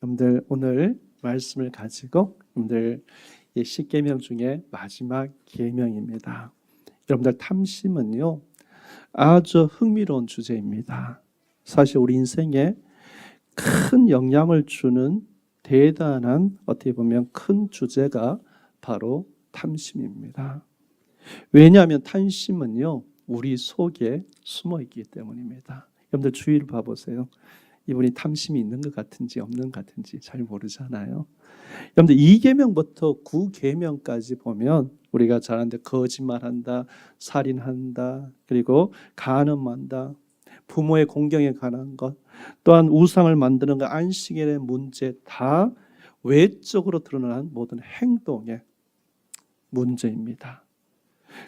여러분들 오늘 말씀을 가지고 여러분들 이 10계명 중에 마지막 계명입니다. 여러분들 탐심은요 아주 흥미로운 주제입니다. 사실 우리 인생에 큰 영향을 주는 대단한 어떻게 보면 큰 주제가 바로 탐심입니다. 왜냐하면 탐심은요 우리 속에 숨어 있기 때문입니다. 여러분들 주위를 봐보세요. 이분이 탐심이 있는 것 같은지 없는 것 같은지 잘 모르잖아요. 여러분들 2계명부터 9계명까지 보면 우리가 잘 아는데 거짓말한다, 살인한다, 그리고 간음한다, 부모의 공경에 관한 것, 또한 우상을 만드는 것, 안식일의 문제 다 외적으로 드러난 모든 행동의 문제입니다.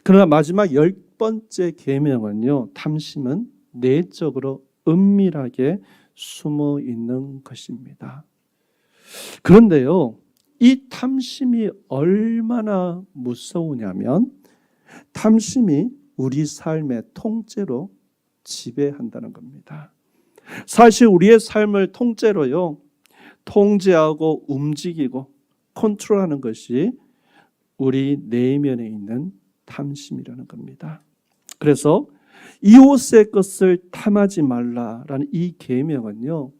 그러나 마지막 10번째 계명은요, 탐심은 내적으로 은밀하게 숨어 있는 것입니다. 그런데요, 이 탐심이 얼마나 무서우냐면 탐심이 우리 삶의 통째로 지배한다는 겁니다. 사실 우리의 삶을 통째로요 통제하고 움직이고 컨트롤하는 것이 우리 내면에 있는 탐심이라는 겁니다. 그래서 이웃의 것을 탐하지 말라라는 이 계명은요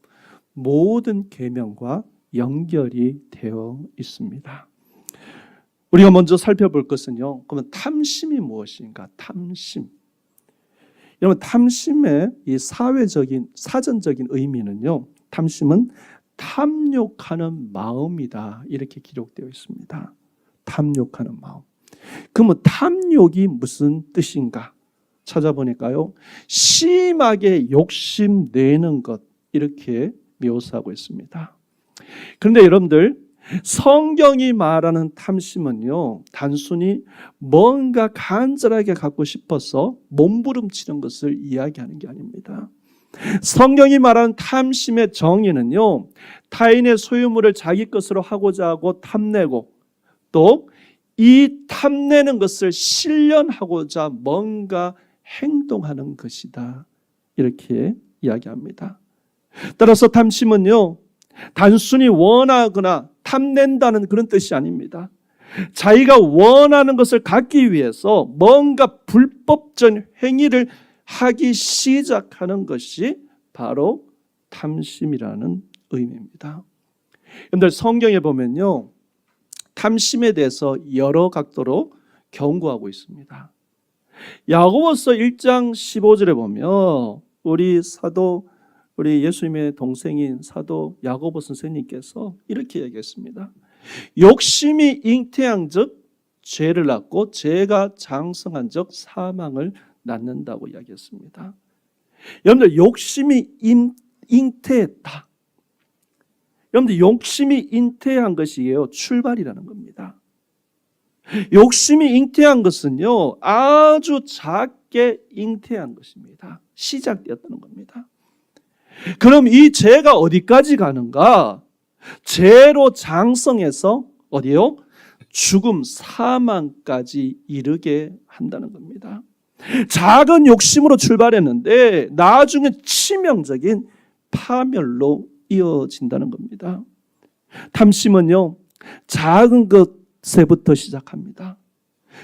모든 계명과 연결이 되어 있습니다. 우리가 먼저 살펴볼 것은요, 그러면 탐심이 무엇인가? 탐심. 여러분, 탐심의 이 사회적인 사전적인 의미는요, 탐심은 탐욕하는 마음이다 이렇게 기록되어 있습니다. 탐욕하는 마음. 그러면 탐욕이 무슨 뜻인가? 찾아보니까요, 심하게 욕심내는 것 이렇게 묘사하고 있습니다. 그런데 여러분들 성경이 말하는 탐심은요 단순히 뭔가 간절하게 갖고 싶어서 몸부림치는 것을 이야기하는 게 아닙니다. 성경이 말하는 탐심의 정의는요 타인의 소유물을 자기 것으로 하고자 하고 탐내고 또 이 탐내는 것을 실현하고자 뭔가 행동하는 것이다 이렇게 이야기합니다. 따라서 탐심은요 단순히 원하거나 탐낸다는 그런 뜻이 아닙니다. 자기가 원하는 것을 갖기 위해서 뭔가 불법적 행위를 하기 시작하는 것이 바로 탐심이라는 의미입니다. 여러분들 성경에 보면요 탐심에 대해서 여러 각도로 경고하고 있습니다. 야고보서 1장 15절에 보면 우리 예수님의 동생인 사도 야고보 선생님께서 이렇게 얘기했습니다. 욕심이 잉태한 즉 죄를 낳고 죄가 장성한 즉 사망을 낳는다고 이야기했습니다. 여러분들 욕심이 잉태했다. 여러분들 욕심이 잉태한 것이에요. 출발이라는 겁니다. 욕심이 잉태한 것은요 아주 작게 잉태한 것입니다. 시작되었다는 겁니다. 그럼 이 죄가 어디까지 가는가? 죄로 장성해서 어디요? 죽음, 사망까지 이르게 한다는 겁니다. 작은 욕심으로 출발했는데 나중에 치명적인 파멸로 이어진다는 겁니다. 탐심은요 작은 것에부터 시작합니다.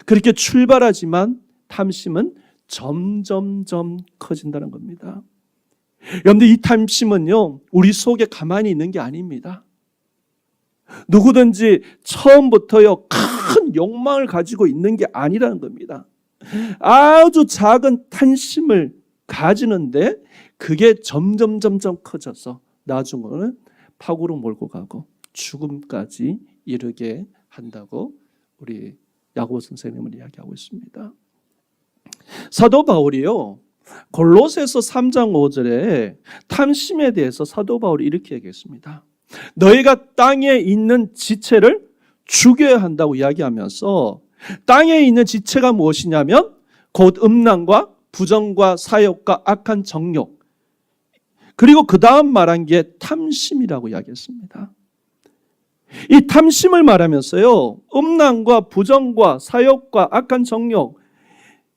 그렇게 출발하지만 탐심은 점점점 커진다는 겁니다. 여러분들 이 탐심은요 우리 속에 가만히 있는 게 아닙니다. 누구든지 처음부터요 큰 욕망을 가지고 있는 게 아니라는 겁니다. 아주 작은 탐심을 가지는데 그게 점점 커져서 나중에는 파고로 몰고 가고 죽음까지 이르게 한다고 우리 야고보 선생님은 이야기하고 있습니다. 사도 바울이요 골로새서 3장 5절에 탐심에 대해서 사도 바울이 이렇게 얘기했습니다. 너희가 땅에 있는 지체를 죽여야 한다고 이야기하면서 땅에 있는 지체가 무엇이냐면 곧 음란과 부정과 사욕과 악한 정욕 그리고 그 다음 말한 게 탐심이라고 이야기했습니다. 이 탐심을 말하면서요 음란과 부정과 사욕과 악한 정욕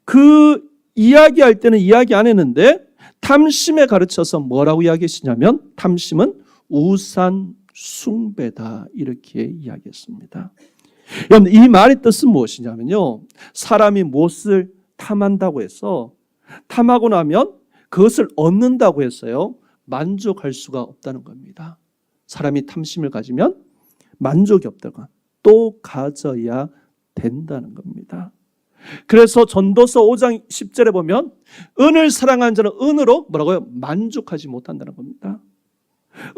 그 이야기할 때는 이야기 안 했는데 탐심에 가르쳐서 뭐라고 이야기했냐면 탐심은 우상 숭배다 이렇게 이야기했습니다. 여러분 이 말의 뜻은 무엇이냐면요. 사람이 무엇을 탐한다고 해서 탐하고 나면 그것을 얻는다고 했어요. 만족할 수가 없다는 겁니다. 사람이 탐심을 가지면 만족이 없다고 또 가져야 된다는 겁니다. 그래서 전도서 5장 10절에 보면 은을 사랑하는 자는 은으로 뭐라고요? 만족하지 못한다는 겁니다.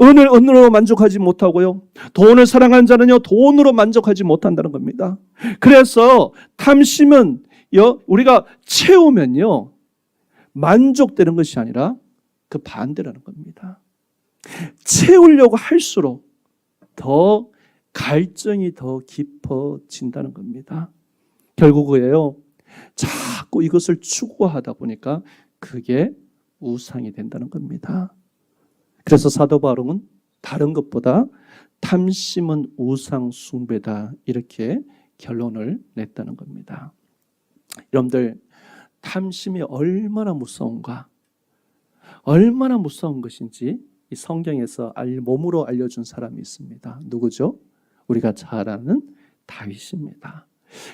은으로 만족하지 못하고요. 돈을 사랑하는 자는요, 돈으로 만족하지 못한다는 겁니다. 그래서 탐심은 우리가 채우면요, 만족되는 것이 아니라 그 반대라는 겁니다. 채우려고 할수록 더 갈증이 더 깊어진다는 겁니다. 결국에요, 자꾸 이것을 추구하다 보니까 그게 우상이 된다는 겁니다. 그래서 사도 바울은 다른 것보다 탐심은 우상 숭배다 이렇게 결론을 냈다는 겁니다. 여러분들 탐심이 얼마나 무서운가, 얼마나 무서운 것인지 이 성경에서 몸으로 알려준 사람이 있습니다. 누구죠? 우리가 잘 아는 다윗입니다.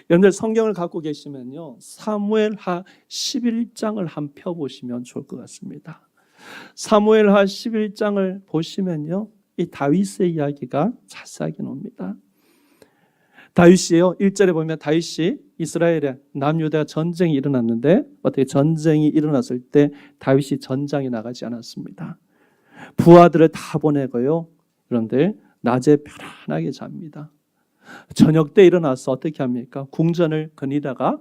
여러분들 성경을 갖고 계시면요, 사무엘하 11장을 한 펴보시면 좋을 것 같습니다. 사무엘하 11장을 보시면요, 이 다윗의 이야기가 자세하게 나옵니다. 다윗이요, 1절에 보면 다윗이 이스라엘에 남유다 전쟁이 일어났는데 어떻게 전쟁이 일어났을 때 다윗이 전장에 나가지 않았습니다. 부하들을 다 보내고요, 여러분들 낮에 편안하게 잡니다. 저녁 때 일어나서 어떻게 합니까? 궁전을 거니다가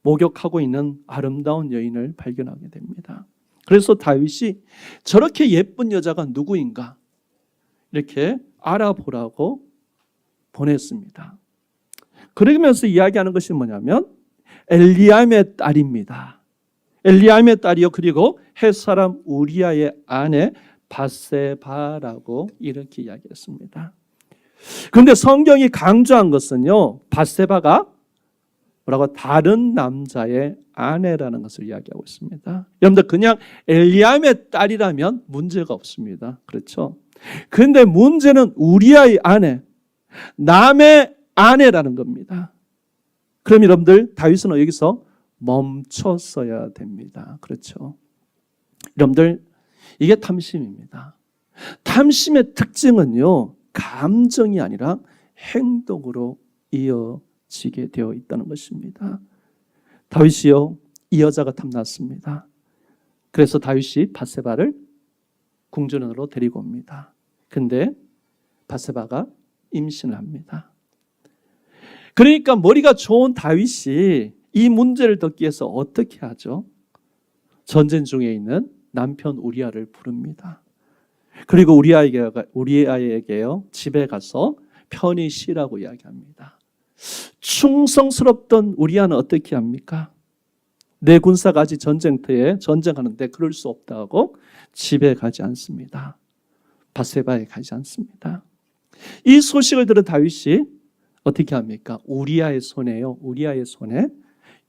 목욕하고 있는 아름다운 여인을 발견하게 됩니다. 그래서 다윗이 저렇게 예쁜 여자가 누구인가 이렇게 알아보라고 보냈습니다. 그러면서 이야기하는 것이 뭐냐면 엘리암의 딸입니다. 엘리암의 딸이요, 그리고 헷사람 우리아의 아내 바세바라고 이렇게 이야기했습니다. 그런데 성경이 강조한 것은요, 바세바가 뭐라고 다른 남자의 아내라는 것을 이야기하고 있습니다. 여러분들 그냥 엘리암의 딸이라면 문제가 없습니다. 그렇죠? 그런데 문제는 우리아의 아내, 남의 아내라는 겁니다. 그럼 여러분들 다윗은 여기서 멈췄어야 됩니다. 그렇죠? 여러분들 이게 탐심입니다. 탐심의 특징은요, 감정이 아니라 행동으로 이어지게 되어 있다는 것입니다. 다윗이요, 이 여자가 탐났습니다. 그래서 다윗이 바세바를 궁전으로 데리고 옵니다. 근데 바세바가 임신을 합니다. 그러니까 머리가 좋은 다윗이 이 문제를 듣기 위해서 어떻게 하죠? 전쟁 중에 있는 남편 우리아를 부릅니다. 그리고 우리아에게요, 집에 가서 편히 쉬라고 이야기합니다. 충성스럽던 우리아는 어떻게 합니까? 내 군사가 아직 전쟁터에 전쟁하는데 그럴 수 없다고 집에 가지 않습니다. 바세바에 가지 않습니다. 이 소식을 들은 다윗이 어떻게 합니까? 우리아의 손에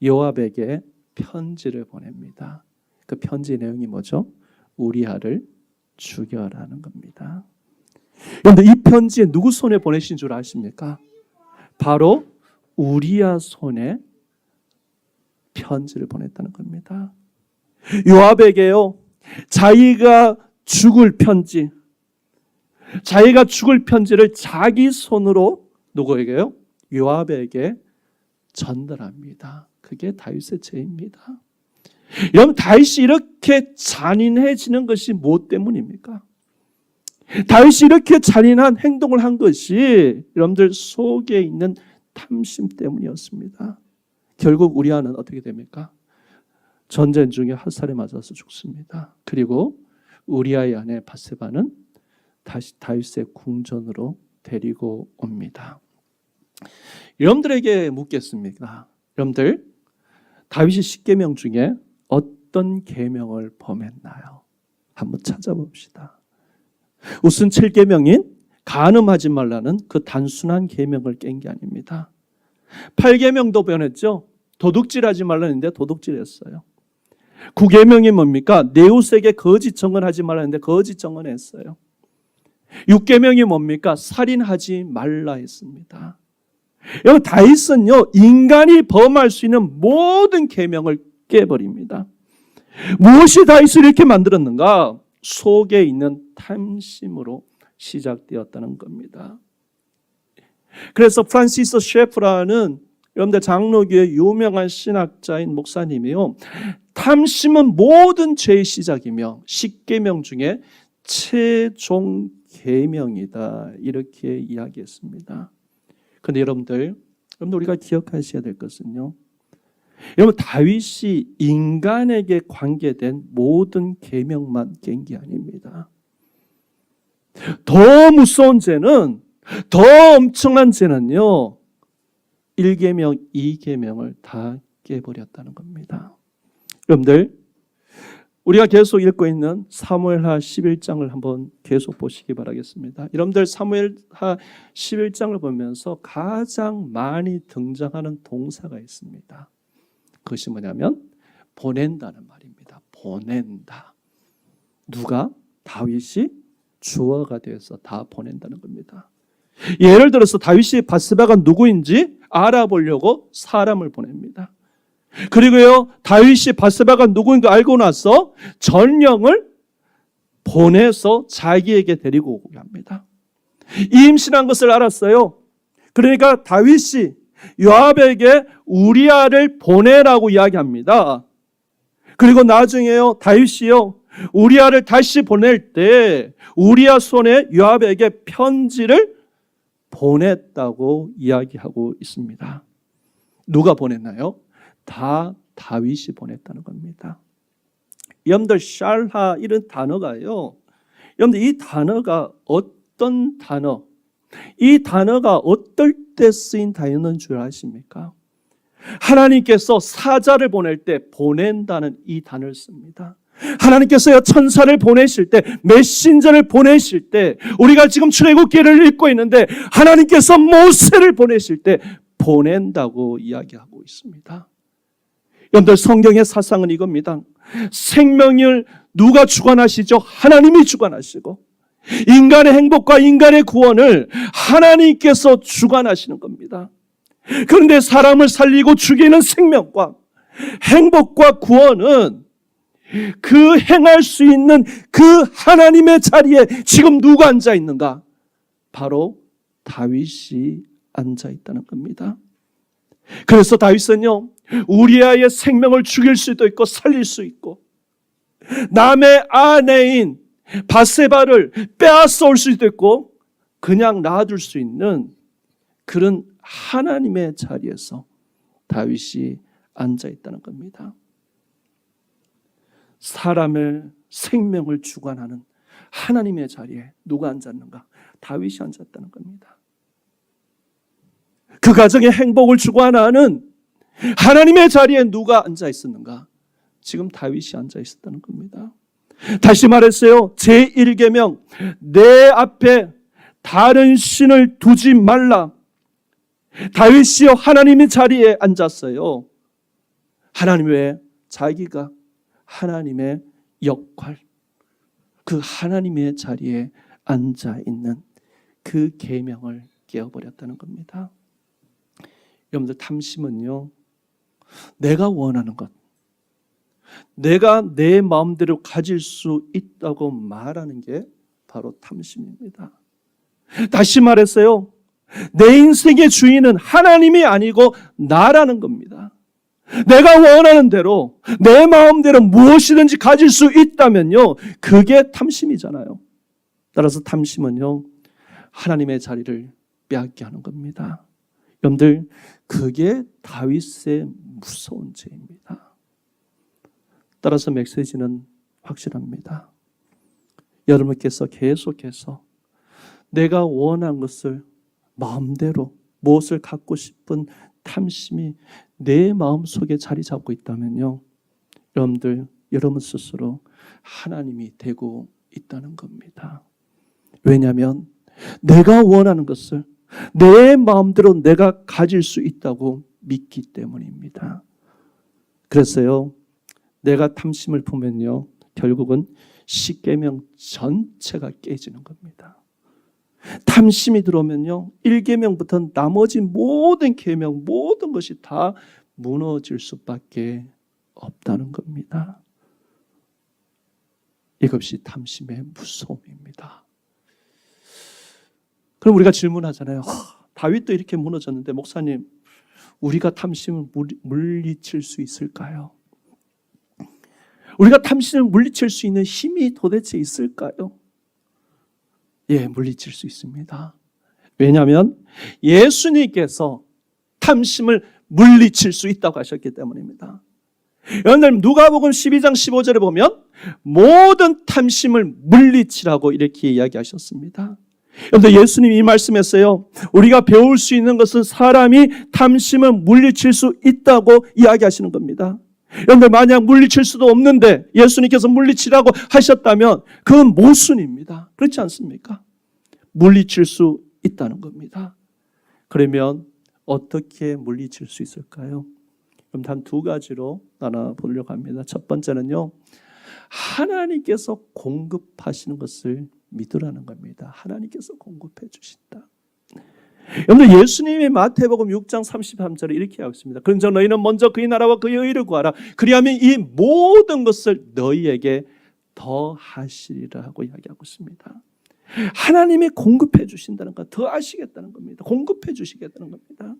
요압에게 편지를 보냅니다. 그 편지 내용이 뭐죠? 우리아를 죽여라는 겁니다. 그런데 이 편지에 누구 손에 보내신 줄 아십니까? 바로 우리아 손에 편지를 보냈다는 겁니다. 요압에게요, 자기가 죽을 편지를 자기 손으로 누구에게요? 요압에게 전달합니다. 그게 다윗의 죄입니다. 여러분 다윗이 이렇게 잔인해지는 것이 무엇 때문입니까? 다윗이 이렇게 잔인한 행동을 한 것이 여러분들 속에 있는 탐심 때문이었습니다. 결국 우리아는 어떻게 됩니까? 전쟁 중에 화살에 맞아서 죽습니다. 그리고 우리아의 아내 바세바는 다시 다윗의 궁전으로 데리고 옵니다. 여러분들에게 묻겠습니다. 여러분들 다윗이 10계명 중에 어떤 계명을 범했나요? 한번 찾아봅시다. 우선 7계명인 간음하지 말라는 그 단순한 계명을 깬 게 아닙니다. 8계명도 변했죠. 도둑질하지 말라는데 도둑질했어요. 9계명이 뭡니까? 내 이웃에게 거짓 증언하지 말라는데 거짓 증언했어요. 6계명이 뭡니까? 살인하지 말라 했습니다. 여러분, 다윗은요, 인간이 범할 수 있는 모든 계명을 깨버립니다. 무엇이 다윗을 이렇게 만들었는가? 속에 있는 탐심으로 시작되었다는 겁니다. 그래서 프란시스 셰프라는 여러분들 장로교의 유명한 신학자인 목사님이요, 탐심은 모든 죄의 시작이며 10계명 중에 최종 계명이다, 이렇게 이야기했습니다. 그런데 여러분들 우리가 기억하셔야 될 것은요, 여러분, 다윗이 인간에게 관계된 모든 계명만 깬 게 아닙니다. 더 무서운 죄는, 더 엄청난 죄는요, 1계명, 2계명을 다 깨버렸다는 겁니다. 여러분들, 우리가 계속 읽고 있는 사무엘하 11장을 한번 계속 보시기 바라겠습니다. 여러분들, 사무엘하 11장을 보면서 가장 많이 등장하는 동사가 있습니다. 그것이 뭐냐면 보낸다는 말입니다. 보낸다. 누가? 다윗이 주어가 되어서 다 보낸다는 겁니다. 예를 들어서 다윗이 바세바가 누구인지 알아보려고 사람을 보냅니다. 그리고요, 다윗이 바세바가 누구인가 알고 나서 전령을 보내서 자기에게 데리고 오게 합니다. 임신한 것을 알았어요. 그러니까 다윗이 요압에게 우리아를 보내라고 이야기합니다. 그리고 나중에요, 다윗이요, 우리아를 다시 보낼 때 우리아 손에 요압에게 편지를 보냈다고 이야기하고 있습니다. 누가 보냈나요? 다 다윗이 보냈다는 겁니다. 여러분들, 샬하 이런 단어가요, 여러분들 이 단어가 어떤 단어, 이 단어가 어떨 때 쓰인 단어인 줄 아십니까? 하나님께서 사자를 보낼 때 보낸다는 이 단어를 씁니다. 하나님께서요, 천사를 보내실 때, 메신저를 보내실 때, 우리가 지금 출애굽기를 읽고 있는데 하나님께서 모세를 보내실 때 보낸다고 이야기하고 있습니다. 여러분들, 성경의 사상은 이겁니다. 생명을 누가 주관하시죠? 하나님이 주관하시고, 인간의 행복과 인간의 구원을 하나님께서 주관하시는 겁니다. 그런데 사람을 살리고 죽이는 생명과 행복과 구원은 그 행할 수 있는 그 하나님의 자리에 지금 누가 앉아 있는가? 바로 다윗이 앉아 있다는 겁니다. 그래서 다윗은요, 우리아의 생명을 죽일 수도 있고 살릴 수 있고, 남의 아내인 바세바를 빼앗아올 수도 있고 그냥 놔둘 수 있는 그런 하나님의 자리에서 다윗이 앉아 있다는 겁니다. 사람의 생명을 주관하는 하나님의 자리에 누가 앉았는가? 다윗이 앉았다는 겁니다. 그 가정의 행복을 주관하는 하나님의 자리에 누가 앉아 있었는가? 지금 다윗이 앉아 있었다는 겁니다. 다시 말했어요. 제1계명, 내 앞에 다른 신을 두지 말라. 다윗이요, 하나님의 자리에 앉았어요. 하나님 외에 자기가 하나님의 역할, 그 하나님의 자리에 앉아 있는 그 계명을 깨어버렸다는 겁니다. 여러분들, 탐심은요, 내가 원하는 것, 내가 내 마음대로 가질 수 있다고 말하는 게 바로 탐심입니다. 다시 말했어요. 내 인생의 주인은 하나님이 아니고 나라는 겁니다. 내가 원하는 대로 내 마음대로 무엇이든지 가질 수 있다면요, 그게 탐심이잖아요. 따라서 탐심은요, 하나님의 자리를 빼앗게 하는 겁니다. 여러분들, 그게 다윗의 무서운 죄입니다. 따라서 메시지는 확실합니다. 여러분께서 계속해서 내가 원한 것을 마음대로, 무엇을 갖고 싶은 탐심이 내 마음속에 자리 잡고 있다면요, 여러분들, 여러분 스스로 하나님이 되고 있다는 겁니다. 왜냐하면 내가 원하는 것을 내 마음대로 내가 가질 수 있다고 믿기 때문입니다. 그래서요, 내가 탐심을 품으면요, 결국은 십계명 전체가 깨지는 겁니다. 탐심이 들어오면요, 1계명부터 나머지 모든 계명, 모든 것이 다 무너질 수밖에 없다는 겁니다. 이것이 탐심의 무서움입니다. 그럼 우리가 질문하잖아요. 다윗도 이렇게 무너졌는데 목사님, 우리가 탐심을 물리칠 수 있을까요? 우리가 탐심을 물리칠 수 있는 힘이 도대체 있을까요? 예, 물리칠 수 있습니다. 왜냐하면 예수님께서 탐심을 물리칠 수 있다고 하셨기 때문입니다. 여러분들 누가복음 12장 15절에 보면 모든 탐심을 물리치라고 이렇게 이야기하셨습니다. 여러분들 예수님이 이 말씀했어요. 우리가 배울 수 있는 것은 사람이 탐심을 물리칠 수 있다고 이야기하시는 겁니다. 여러분들 만약 물리칠 수도 없는데 예수님께서 물리치라고 하셨다면 그건 모순입니다. 그렇지 않습니까? 물리칠 수 있다는 겁니다. 그러면 어떻게 물리칠 수 있을까요? 그럼 단 두 가지로 나눠보려고 합니다. 첫 번째는요, 하나님께서 공급하시는 것을 믿으라는 겁니다. 하나님께서 공급해 주신다. 여러분들 예수님이 마태복음 6장 33절에 이렇게 하고 있습니다. 그런즉 너희는 먼저 그의 나라와 그의 의를 구하라. 그리하면 이 모든 것을 너희에게 더하시리라 하고 이야기하고 있습니다. 하나님이 공급해 주신다는 것, 더하시겠다는 겁니다. 공급해 주시겠다는 겁니다.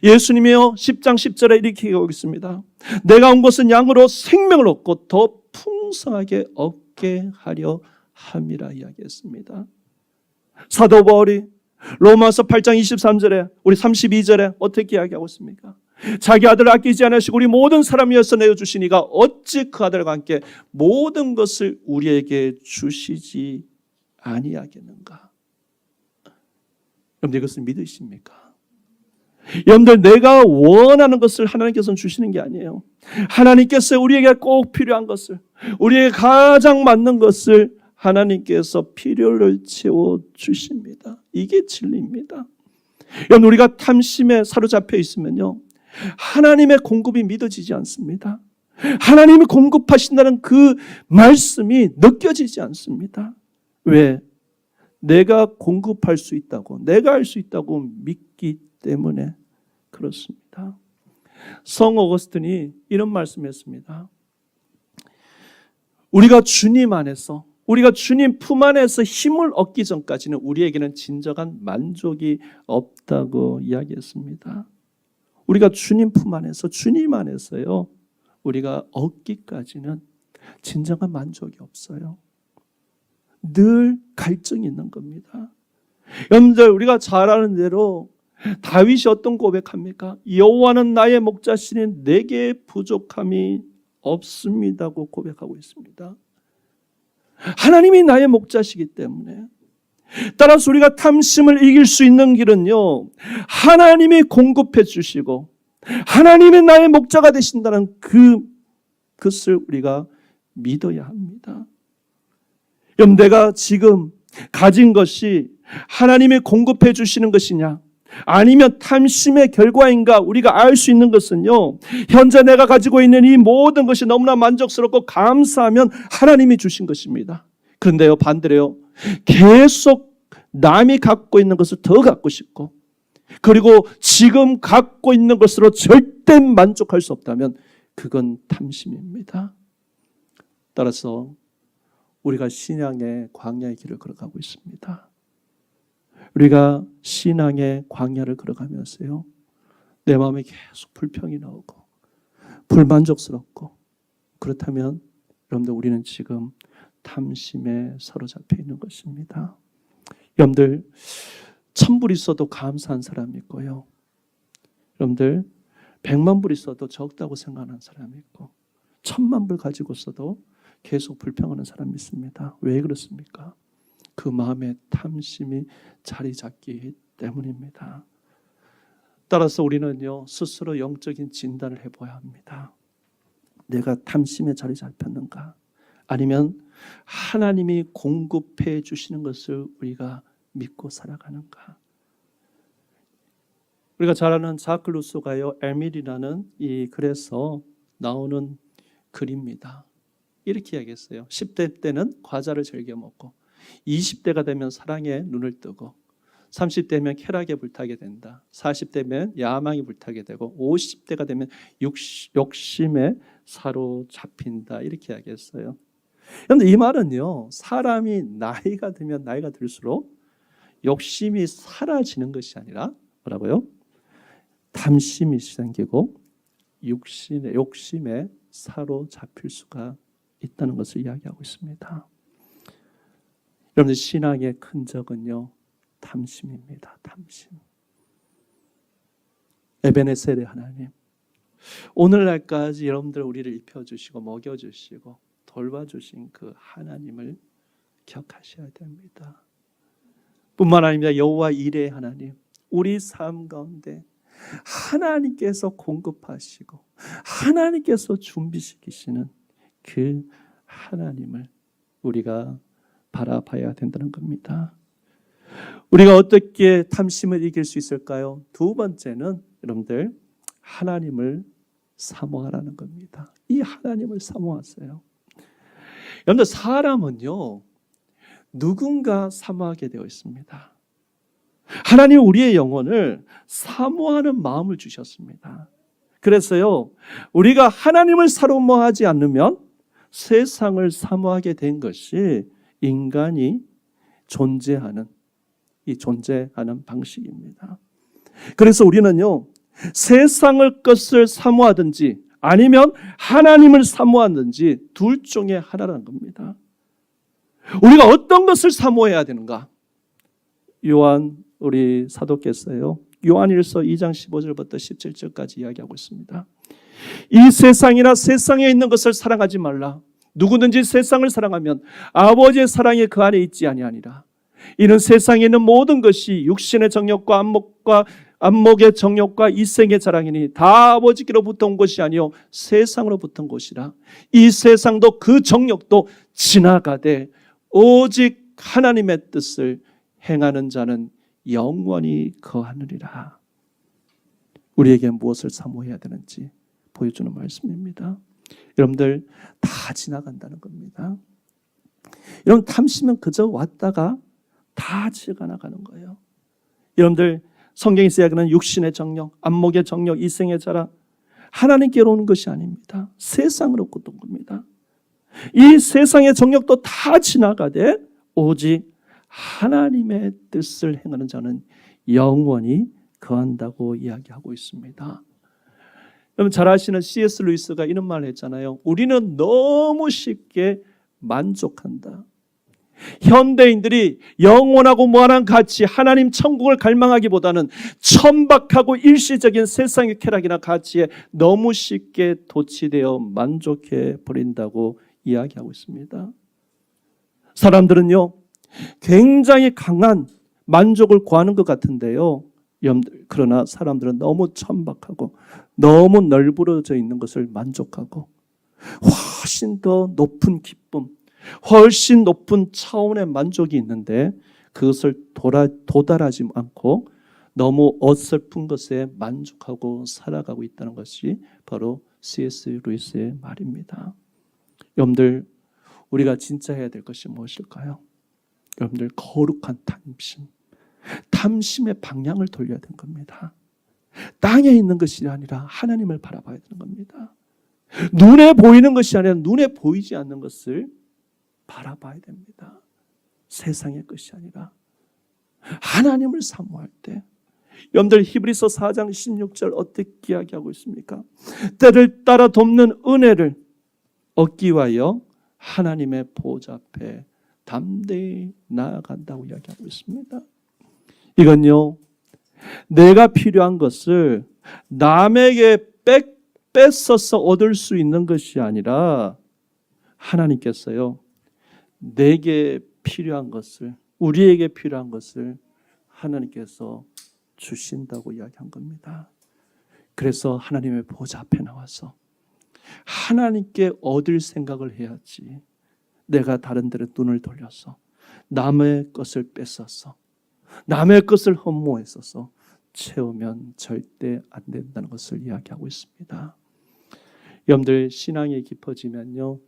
예수님이요 10장 10절에 이렇게 얘기하고 있습니다. 내가 온 것은 양으로 생명을 얻고 더 풍성하게 얻게 하려 함이라 이야기했습니다. 사도 바울이 로마서 8장 23절에 우리 32절에 어떻게 이야기하고 있습니까? 자기 아들을 아끼지 않으시고 우리 모든 사람 위해서 내어주시니가 어찌 그 아들과 함께 모든 것을 우리에게 주시지 아니하겠는가? 여러분들 이것을 믿으십니까? 여러분들 내가 원하는 것을 하나님께서는 주시는 게 아니에요. 하나님께서 우리에게 꼭 필요한 것을, 우리에게 가장 맞는 것을 하나님께서 필요를 채워주십니다. 이게 진리입니다. 여러분 우리가 탐심에 사로잡혀 있으면요, 하나님의 공급이 믿어지지 않습니다. 하나님이 공급하신다는 그 말씀이 느껴지지 않습니다. 왜? 내가 공급할 수 있다고, 내가 할 수 있다고 믿기 때문에 그렇습니다. 성 어거스틴이 이런 말씀했습니다. 우리가 주님 안에서, 우리가 주님 품 안에서 힘을 얻기 전까지는 우리에게는 진정한 만족이 없다고 이야기했습니다. 우리가 주님 품 안에서, 주님 안에서요, 우리가 얻기까지는 진정한 만족이 없어요. 늘 갈증이 있는 겁니다. 여러분들 우리가 잘 아는 대로 다윗이 어떤 고백합니까? 여호와는 나의 목자시니 내게 부족함이 없습니다고 고백하고 있습니다. 하나님이 나의 목자시기 때문에, 따라서 우리가 탐심을 이길 수 있는 길은요, 하나님이 공급해 주시고 하나님이 나의 목자가 되신다는 그것을 우리가 믿어야 합니다. 그럼 내가 지금 가진 것이 하나님이 공급해 주시는 것이냐, 아니면 탐심의 결과인가? 우리가 알 수 있는 것은요, 현재 내가 가지고 있는 이 모든 것이 너무나 만족스럽고 감사하면 하나님이 주신 것입니다. 그런데요, 반대로요, 계속 남이 갖고 있는 것을 더 갖고 싶고, 그리고 지금 갖고 있는 것으로 절대 만족할 수 없다면 그건 탐심입니다. 따라서 우리가 신앙의 광야의 길을 걸어가고 있습니다. 우리가 신앙의 광야를 걸어가면서요, 내 마음에 계속 불평이 나오고 불만족스럽고, 그렇다면 여러분들 우리는 지금 탐심에 사로잡혀 있는 것입니다. 여러분들 1000불 있어도 감사한 사람이 있고요, 여러분들 100만 불 있어도 적다고 생각하는 사람이 있고, 1000만 불 가지고 있어도 계속 불평하는 사람이 있습니다. 왜 그렇습니까? 그 마음에 탐심이 자리 잡기 때문입니다. 따라서 우리는요, 스스로 영적인 진단을 해봐야 합니다. 내가 탐심에 자리 잡혔는가? 아니면 하나님이 공급해 주시는 것을 우리가 믿고 살아가는가? 우리가 잘 아는 자크 루소가요, 에밀이라는 이 글에서 나오는 글입니다. 이렇게 이야기했어요. 10대 때는 과자를 즐겨 먹고 20대가 되면 사랑에 눈을 뜨고 30대면 쾌락에 불타게 된다. 40대면 야망이 불타게 되고 50대가 되면 욕심에 사로잡힌다. 이렇게 이야기했어요. 그런데 이 말은요, 사람이 나이가 들면 나이가 들수록 욕심이 사라지는 것이 아니라 뭐라고요? 탐심이 생기고 욕심에 사로잡힐 수가 있다는 것을 이야기하고 있습니다. 여러분들 신앙의 큰 적은요, 탐심입니다. 탐심. 에베네셀의 하나님, 오늘날까지 여러분들 우리를 입혀주시고 먹여주시고 돌봐주신 그 하나님을 기억하셔야 됩니다. 뿐만 아닙니다. 여호와 이레의 하나님, 우리 삶 가운데 하나님께서 공급하시고 하나님께서 준비시키시는 그 하나님을 우리가 바라봐야 된다는 겁니다. 우리가 어떻게 탐심을 이길 수 있을까요? 두 번째는 여러분들 하나님을 사모하라는 겁니다. 이 하나님을 사모하세요. 여러분들 사람은요, 누군가 사모하게 되어 있습니다. 하나님 우리의 영혼을 사모하는 마음을 주셨습니다. 그래서요, 우리가 하나님을 사모하지 않으면 세상을 사모하게 된 것이 인간이 존재하는 방식입니다. 그래서 우리는요, 세상의 것을 사모하든지 아니면 하나님을 사모하든지 둘 중에 하나라는 겁니다. 우리가 어떤 것을 사모해야 되는가? 요한 우리 사도께서요, 요한일서 2장 15절부터 17절까지 이야기하고 있습니다. 이 세상이나 세상에 있는 것을 사랑하지 말라. 누구든지 세상을 사랑하면 아버지의 사랑이 그 안에 있지 아니하니라. 이는 세상에 있는 모든 것이 육신의 정욕과 안목의 정욕과 이생의 자랑이니 다 아버지께로부터 온 것이 아니요 세상으로부터 온 것이라. 이 세상도 그 정욕도 지나가되 오직 하나님의 뜻을 행하는 자는 영원히 거하느니라. 우리에게 무엇을 사모해야 되는지 보여주는 말씀입니다. 여러분들 다 지나간다는 겁니다. 여러분 탐심은 그저 왔다가 다 지나가는 거예요. 여러분들 성경에서 이야기하는 육신의 정욕, 안목의 정욕, 이생의 자랑, 하나님께로 오는 것이 아닙니다. 세상으로부터 온 겁니다. 이 세상의 정욕도 다 지나가되 오직 하나님의 뜻을 행하는 자는 영원히 거한다고 이야기하고 있습니다. 여러분 잘 아시는 C.S. 루이스가 이런 말을 했잖아요. 우리는 너무 쉽게 만족한다. 현대인들이 영원하고 무한한 가치, 하나님 천국을 갈망하기보다는 천박하고 일시적인 세상의 쾌락이나 가치에 너무 쉽게 도취되어 만족해 버린다고 이야기하고 있습니다. 사람들은요, 굉장히 강한 만족을 구하는 것 같은데요, 그러나 사람들은 너무 천박하고 너무 널브러져 있는 것을 만족하고 훨씬 더 높은 기쁨, 훨씬 높은 차원의 만족이 있는데 그것을 도달하지 않고 너무 어설픈 것에 만족하고 살아가고 있다는 것이 바로 C.S. 루이스의 말입니다. 여러분들 우리가 진짜 해야 될 것이 무엇일까요? 여러분들 거룩한 탐심의 방향을 돌려야 되는 겁니다. 땅에 있는 것이 아니라 하나님을 바라봐야 되는 겁니다. 눈에 보이는 것이 아니라 눈에 보이지 않는 것을 바라봐야 됩니다. 세상의 것이 아니라 하나님을 사모할 때, 여러분들 히브리서 4장 16절 어떻게 이야기하고 있습니까? 때를 따라 돕는 은혜를 얻기 위하여 하나님의 보좌 앞에 담대히 나아간다고 이야기하고 있습니다. 이건요, 내가 필요한 것을 남에게 뺏어서 얻을 수 있는 것이 아니라 하나님께서요, 내게 필요한 것을, 우리에게 필요한 것을 하나님께서 주신다고 이야기한 겁니다. 그래서 하나님의 보좌 앞에 나와서 하나님께 얻을 생각을 해야지, 내가 다른 데로 눈을 돌려서 남의 것을 뺏어서 남의 것을 흠모했어서 채우면 절대 안 된다는 것을 이야기하고 있습니다. 여러분들 신앙이 깊어지면요,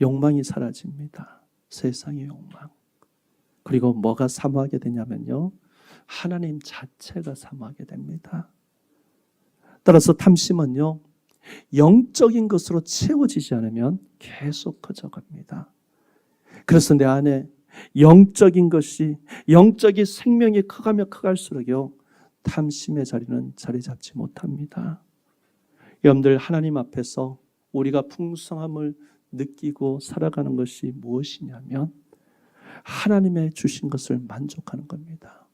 욕망이 사라집니다. 세상의 욕망. 그리고 뭐가 사모하게 되냐면요, 하나님 자체가 사모하게 됩니다. 따라서 탐심은요, 영적인 것으로 채워지지 않으면 계속 커져갑니다. 그래서 내 안에 영적인 것이, 영적인 생명이 커가면 커갈수록요, 탐심의 자리는 자리 잡지 못합니다. 여러분들, 하나님 앞에서 우리가 풍성함을 느끼고 살아가는 것이 무엇이냐면 하나님의 주신 것을 만족하는 겁니다.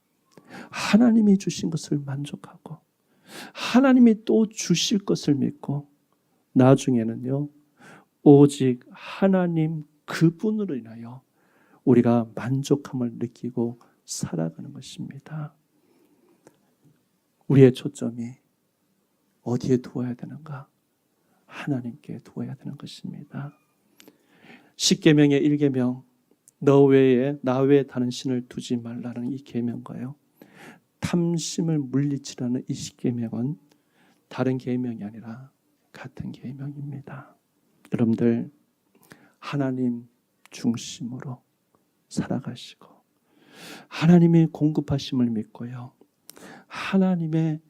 하나님이 주신 것을 만족하고 하나님이 또 주실 것을 믿고 나중에는요, 오직 하나님 그분으로 인하여 우리가 만족함을 느끼고 살아가는 것입니다. 우리의 초점이 어디에 두어야 되는가? 하나님께 두어야 되는 것입니다. 십계명의 1계명, 너 외에 나 외에 다른 신을 두지 말라는 이 계명과요, 탐심을 물리치라는 이 십계명은 다른 계명이 아니라 같은 계명입니다. 여러분들, 하나님 중심으로 살아가시고 하나님이 공급하심을 믿고요, 하나님의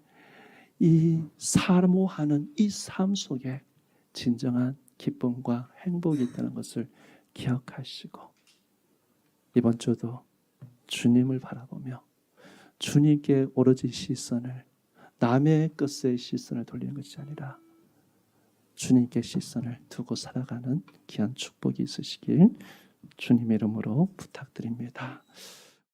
이 사모하는 이 삶 속에 진정한 기쁨과 행복이 있다는 것을 기억하시고 이번 주도 주님을 바라보며 주님께 오로지 시선을, 남의 것에 시선을 돌리는 것이 아니라 주님께 시선을 두고 살아가는 귀한 축복이 있으시길 주님의 이름으로 부탁드립니다.